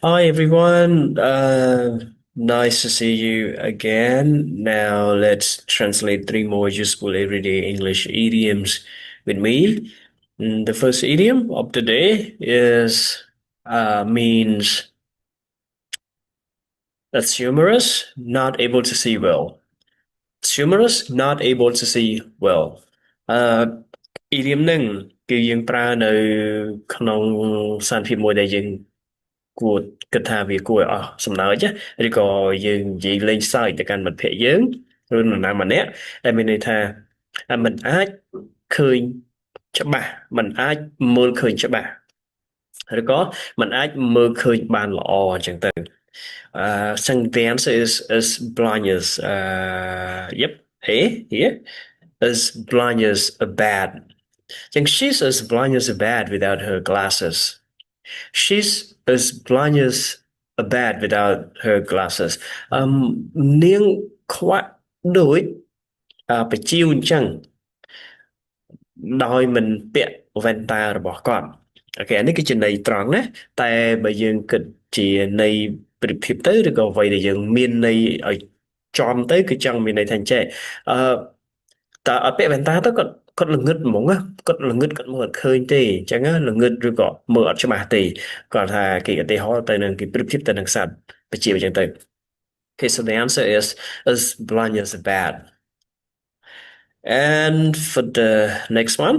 Hi everyone, nice to see you again. Now let's translate three more useful everyday English idioms with me. The first idiom of the day is means that's humorous, not able to see well. It's humorous, not able to see well. idiom ហ្នឹងគឺយើងប្រើនៅក្នុងសារភាពមួយដែលយើងគួរគិតថាវាគួរឲ្យអស់សំណើចណាឬក៏យើងនិយាយលេងសើចទៅកាន់មិត្តភក្តិយើងឬនរណាម្នាក់ដែលមានន័យថាมันអាចឃើញច្បាស់มันអាចមើលឃើញច្បាស់ឬក៏มันអាចមើលឃើញបានល្អអញ្ចឹងទៅso the answer is blindness yep hey here is blindness a bad ចឹង she's as blind as a bat without her glasses she's as blind as a bat without her glasses នាងខ្វាក់ដូចបជាវអញ្ចឹងដោយមិនពាក់វ៉ែនតារបស់គាត់អូខេអានេះគឺជាន័យត្រង់ណាតែបើយើងគិតជាន័យប្រៀបធៀបទៅឬក៏អ្វីដែលយើងមានន័យឲ្យចំទៅគឺចង់មានន័យថាអញ្ចេះអឺតើអត់ពាក់វ៉ែនតាទៅគាត់ល្ងឹតហ្មងណាគាត់ល្ងឹតគាត់មើលអត់ឃើញទេអញ្ចឹងណាល្ងឹតឬក៏មើលអត់ច្បាស់ទេគាត់ថាគេឧទាហរណ៍ទៅនឹងគេប្រៀបធៀបទៅនឹងសត្វបជាអញ្ចឹងទៅ Okay, so the answer is as blind as a bat. And for the next one,